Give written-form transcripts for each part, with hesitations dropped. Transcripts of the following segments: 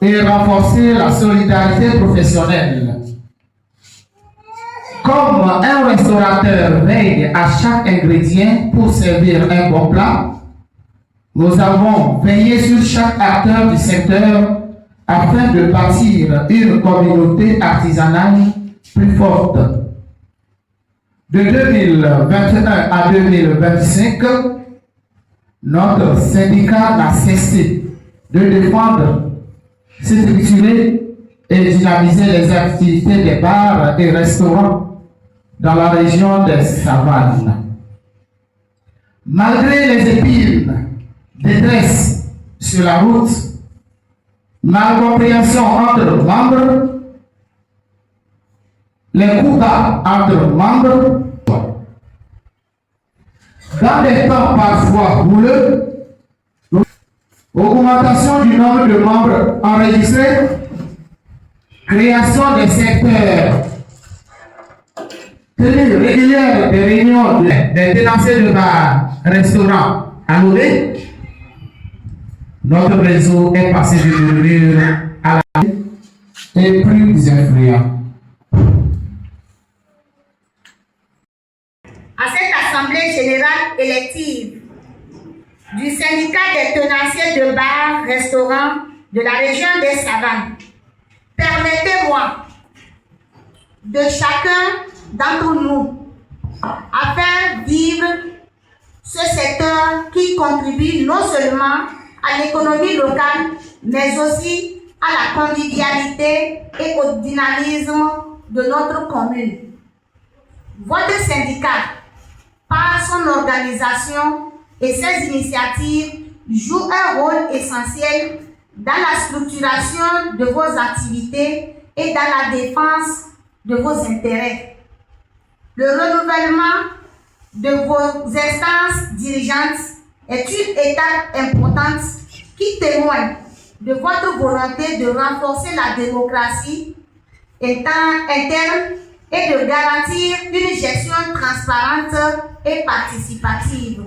et renforcer la solidarité professionnelle. Comme un restaurateur veille à chaque ingrédient pour servir un bon plat, nous avons veillé sur chaque acteur du secteur afin de bâtir une communauté artisanale plus forte. De 2021 à 2025, notre syndicat n'a cessé de défendre, structurer et dynamiser les activités des bars et restaurants dans la région des Savanes. Malgré les épines, détresse sur la route, malcompréhension entre membres, les coups bas entre membres, dans des temps parfois houleux, augmentation du nombre de membres enregistrés, création des secteurs, tenue régulière des réunions des tenanciers de bars, restaurants annulés, notre réseau est passé de murmure à la et plus influent. À cette assemblée générale élective du syndicat des tenanciers de bars, restaurants de la région des Savanes, permettez-moi de chacun d'entre nous à faire vivre ce secteur qui contribue non seulement à l'économie locale, mais aussi à la convivialité et au dynamisme de notre commune. Votre syndicat, par son organisation et ses initiatives, joue un rôle essentiel dans la structuration de vos activités et dans la défense de vos intérêts. Le renouvellement de vos instances dirigeantes est une étape importante qui témoigne de votre volonté de renforcer la démocratie interne et de garantir une gestion transparente et participative.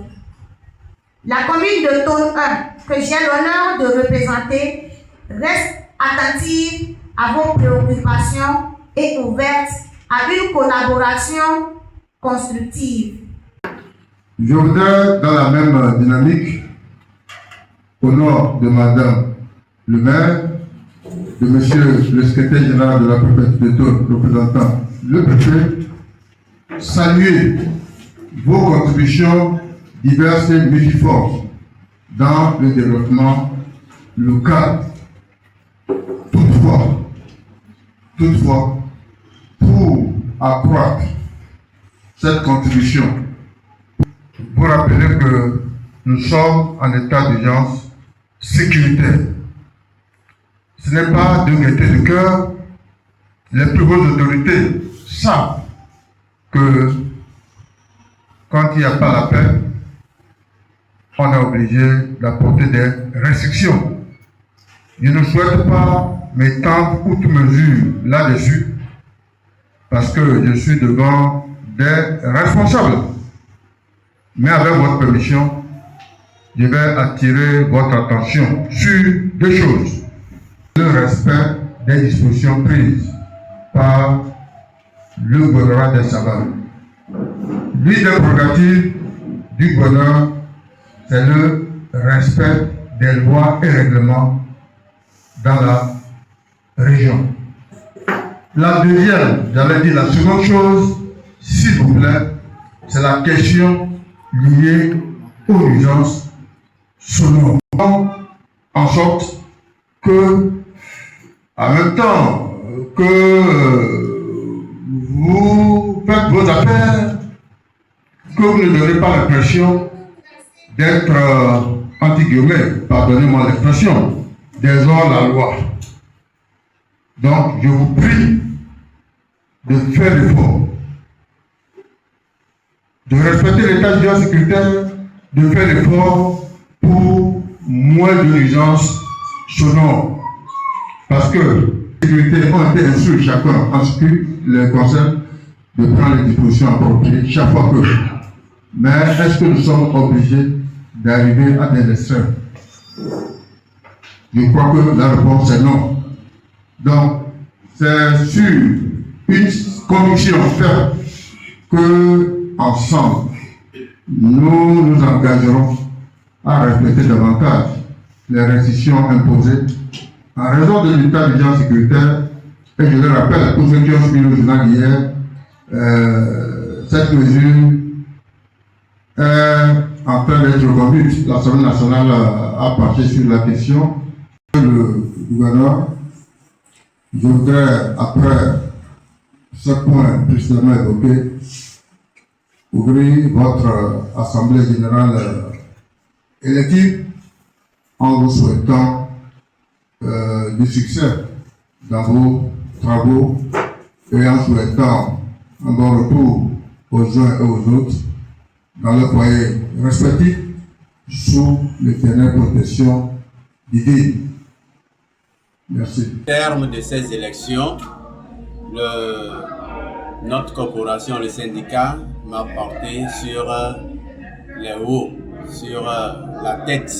La commune de Thône 1, que j'ai l'honneur de représenter, reste attentive à vos préoccupations et ouverte à une collaboration constructive. Je voudrais, dans la même dynamique, au nom de Madame le maire, de Monsieur le secrétaire général de la préfecture de Thône, représentant le préfet, saluer vos contributions diverses et multiformes dans le développement local. Toutefois, pour accroître cette contribution, vous rappelez que nous sommes en état d'urgence sécuritaire. Ce n'est pas de gaieté de cœur. Les plus hautes autorités savent que quand il n'y a pas la paix, on est obligé d'apporter des restrictions. Je ne souhaite pas m'étendre outre mesure là-dessus parce que je suis devant des responsables. Mais avec votre permission, je vais attirer votre attention sur deux choses. Le respect des dispositions prises par le gouvernement des Savanes. L'une des prérogatives du gouvernement, c'est le respect des lois et règlements dans la région. La deuxième, j'allais dire la seconde chose, s'il vous plaît, c'est la question liée aux nuisances sonores. En sorte que, en même temps que vous faites vos affaires, que vous ne donnez pas l'impression d'être, entre guillemets, pardonnez-moi l'expression, des hors-la-loi. Donc, je vous prie de faire l'effort, de respecter l'état d'urgence sécuritaire, de faire l'effort pour moins de nuisances sonores. Parce que les sécurités ont été instruits chacun en ce qui les concerne de prendre les dispositions appropriées chaque fois que. Mais est-ce que nous sommes obligés d'arriver à des extrêmes? Je crois que la réponse est non. Donc, c'est sur une conviction ferme que, ensemble, nous nous engagerons à respecter davantage les restrictions imposées en raison de l'état d'urgence sécuritaire. Et je le rappelle, pour ceux qui ont suivi le journal hier, cette mesure est en train d'être reconduite. L'Assemblée nationale a penché sur la question. Le gouverneur, je voudrais, après ce point précédemment évoqué, ouvrir votre Assemblée générale élective en vous souhaitant du succès dans vos travaux et en souhaitant un bon retour aux uns et aux autres dans le foyer respectif sous l'éternelle protection divine. Merci. Au terme de ces élections, notre corporation, le syndicat, m'a porté sur les hauts, sur la tête.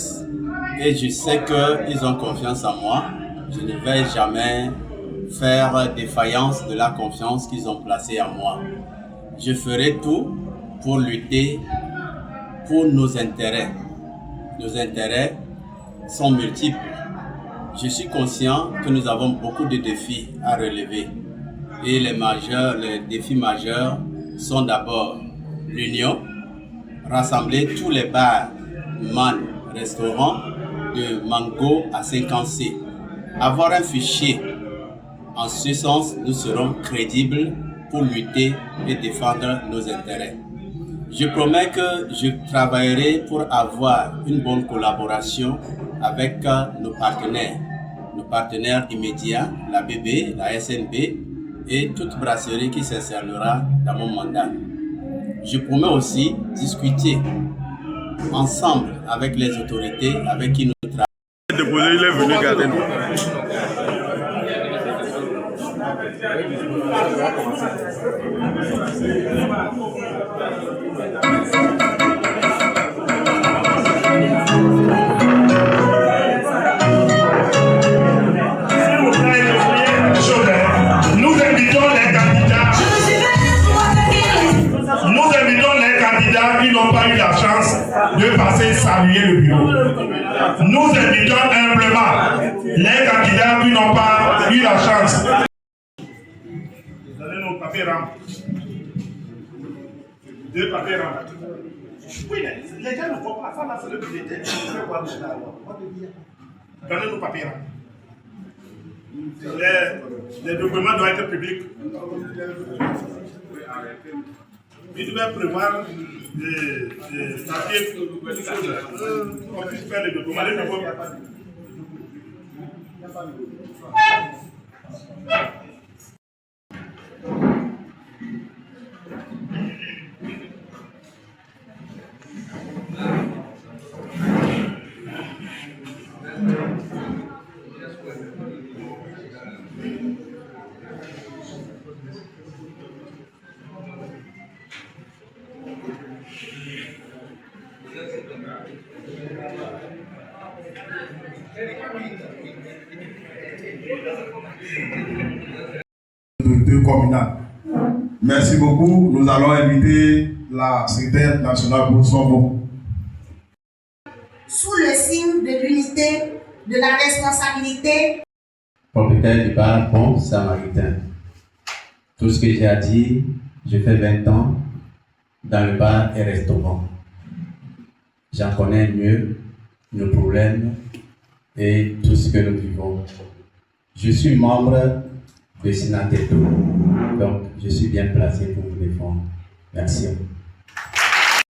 Et je sais qu'ils ont confiance en moi. Je ne vais jamais faire défaillance de la confiance qu'ils ont placée en moi. Je ferai tout pour lutter pour nos intérêts. Nos intérêts sont multiples. Je suis conscient que nous avons beaucoup de défis à relever. Et les défis majeurs sont d'abord l'union, rassembler tous les bars, man, restaurants de Mango à 50C. Avoir un fichier. En ce sens, nous serons crédibles pour lutter et défendre nos intérêts. Je promets que je travaillerai pour avoir une bonne collaboration avec nos partenaires immédiats, la BB, la SNB et toute brasserie qui s'installera dans mon mandat. Je promets aussi discuter ensemble avec les autorités avec qui nous travaillons. Il est venu garder nous. Qui n'ont pas eu la chance de passer saluer le bureau. Nous invitons humblement les candidats qui n'ont pas eu la chance. Vous avez nos papiers rames. 2 papiers rames. Oui, mais les gens ne voient pas ça, là, c'est le bulletin. Donnez nos papiers rames. Les documents doivent être publics. Il devait prévoir des papiers pour qu'on puisse faire les documents. Communal. Merci beaucoup. Nous allons inviter la secrétaire nationale pour son mot. Sous le signe de l'unité, de la responsabilité. Propriétaire du bar Bon Samaritain. Tout ce que j'ai à dire, je fais 20 ans dans le bar et restaurant. J'en connais mieux nos problèmes et tout ce que nous vivons. Je suis membre de Sinateto, donc je suis bien placé pour vous défendre. Merci.